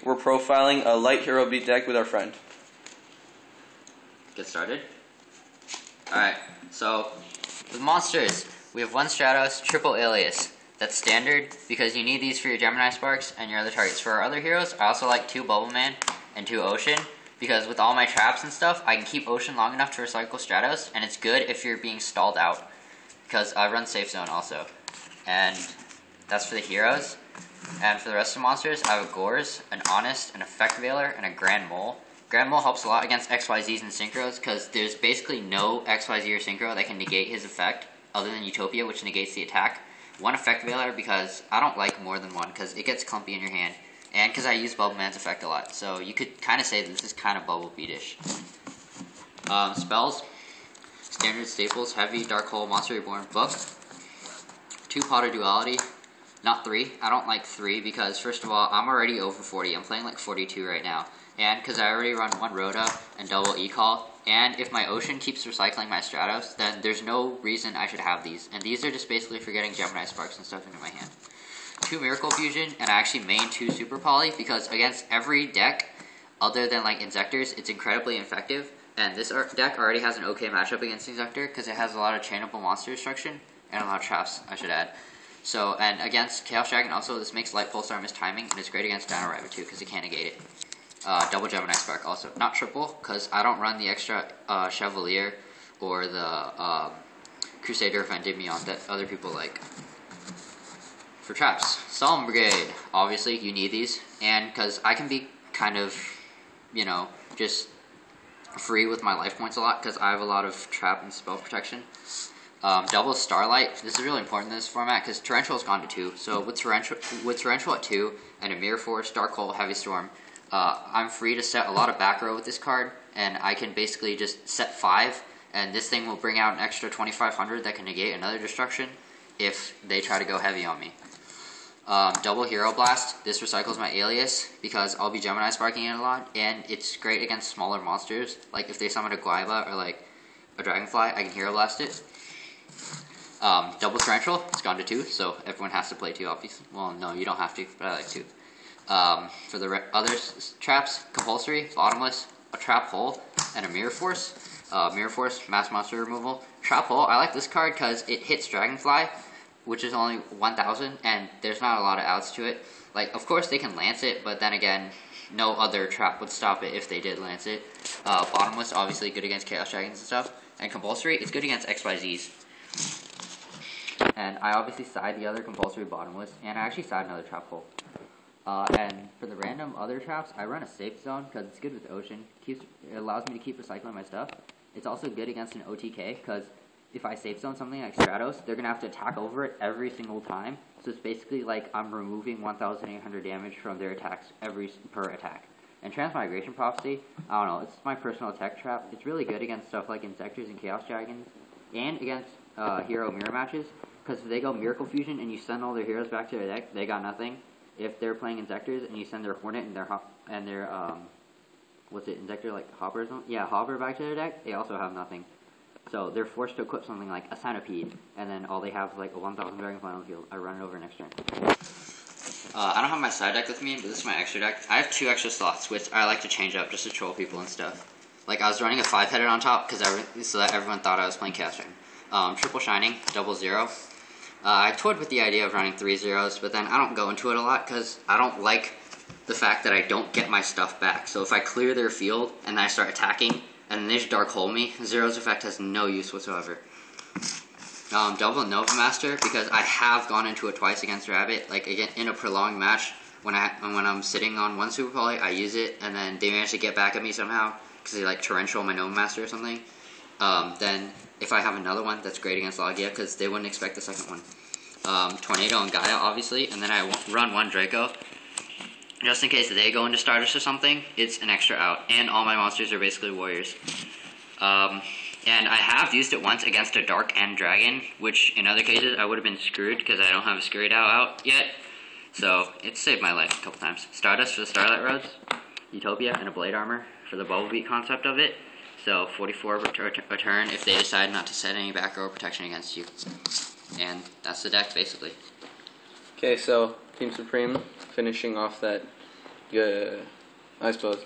we're profiling a light hero beat deck with our friend. Get started. Alright, so with monsters, we have one Stratos, triple Alias. That's standard because you need these for your Gemini Sparks and your other targets. For our other heroes, I also like 2 Bubble Man and 2 Ocean because with all my traps and stuff, I can keep Ocean long enough to recycle Stratos, and it's good if you're being stalled out because I run Safe Zone also. And that's for the heroes. And for the rest of the monsters, I have a Gores, an Honest, an Effect Veiler, and a Grand Mole. Grand Mole helps a lot against XYZs and Synchros because there's basically no XYZ or Synchro that can negate his effect other than Utopia, which negates the attack. One Effect Veiler because I don't like more than one because it gets clumpy in your hand, and because I use Bubble Man's effect a lot, so you could kind of say that this is kind of Bubble Beatish. Spells, standard staples, Heavy, Dark Hole, Monster Reborn, Book, 2 Potter Duality, not 3. I don't like 3 because first of all, I'm already over 40. I'm playing like 42 right now, and because I already run 1 Rhoda and double E-Call, and if my Ocean keeps recycling my Stratos, then there's no reason I should have these. And these are just basically for getting Gemini Sparks and stuff into my hand. 2 Miracle Fusion, and I actually main 2 Super Poly, because against every deck, other than like Inzectors, it's incredibly effective. And this deck already has an okay matchup against Inzector, because it has a lot of chainable monster destruction, and a lot of traps, I should add. So, and against Chaos Dragon also, this makes Light Pulsar miss timing, and it's great against Dino Rider too, because it can't negate it. Double Gemini Spark also. Not triple, because I don't run the extra Chevalier or the Crusader Endymion that other people like. For traps, Solemn Brigade. Obviously, you need these, and because I can be kind of, you know, just free with my life points a lot, because I have a lot of trap and spell protection. Double Starlight. This is really important in this format, because Torrential's gone to 2. So with Torrential at 2, and a Mirror Force, Dark Hole, Heavy Storm, I'm free to set a lot of back row with this card, and I can basically just set 5, and this thing will bring out an extra 2500 that can negate another destruction if they try to go heavy on me. Double Hero Blast. This recycles my Alias because I'll be Gemini Sparking it a lot, and it's great against smaller monsters. Like if they summon a Glaiva or like a Dragonfly, I can Hero Blast it. Double Torrential. It's gone to 2, so everyone has to play 2 obviously. Well, no, you don't have to, but I like 2. For the other traps, Compulsory, Bottomless, a Trap Hole, and a Mirror Force. Mirror Force, Mass Monster Removal. Trap Hole, I like this card because it hits Dragonfly, which is only 1000, and there's not a lot of outs to it. Like, of course they can lance it, but then again, no other trap would stop it if they did lance it. Bottomless, obviously good against Chaos Dragons and stuff. And Compulsory, it's good against XYZs. And I obviously side the other Compulsory Bottomless, and I actually side another Trap Hole. And for the random other traps, I run a Safe Zone because it's good with Ocean. It allows me to keep recycling my stuff. It's also good against an OTK because if I Safe Zone something like Stratos, they're going to have to attack over it every single time. So it's basically like I'm removing 1,800 damage from their attacks per attack. And Transmigration Prophecy, I don't know, it's my personal tech trap. It's really good against stuff like Inzectors and Chaos Dragons, and against hero mirror matches, because if they go Miracle Fusion and you send all their heroes back to their deck, they got nothing. If they're playing Inzectors and you send their Hornet and their what's it, Inzector, like Hopper or something? Yeah, Hopper back to their deck, they also have nothing. So they're forced to equip something like a Centipede, and then all they have is like a 1000 Dragonfly on the field. I run it over next turn. I don't have my side deck with me, but this is my extra deck. I have 2 extra slots, which I like to change up just to troll people and stuff. Like I was running a 5-headed on top so that everyone thought I was playing Chaos Dragon. Triple Shining, double Zero. I toyed with the idea of running 3 zeros, but then I don't go into it a lot because I don't like the fact that I don't get my stuff back. So if I clear their field and then I start attacking and then they just Dark Hole me, Zero's effect has no use whatsoever. Double Nova Master, because I have gone into it twice against Rabbit, like again in a prolonged match. When I'm sitting on 1 Super Poly, I use it, and then they manage to get back at me somehow because they like Torrential my Nova Master or something. Then if I have another one, that's great against Logia because they wouldn't expect the second one. Tornado and Gaia, obviously, and then I run 1 Draco. Just in case they go into Stardust or something, it's an extra out. And all my monsters are basically warriors. And I have used it once against a Dark End Dragon, which in other cases I would have been screwed because I don't have a Scurried Owl out yet. So it saved my life a couple times. Stardust for the Starlight Roads, Utopia, and a Blade Armor for the Bubble Beat concept of it. So 44 return if they decide not to set any back row protection against you. And that's the deck basically. Okay, so Team Supreme finishing off that Yeah, I suppose.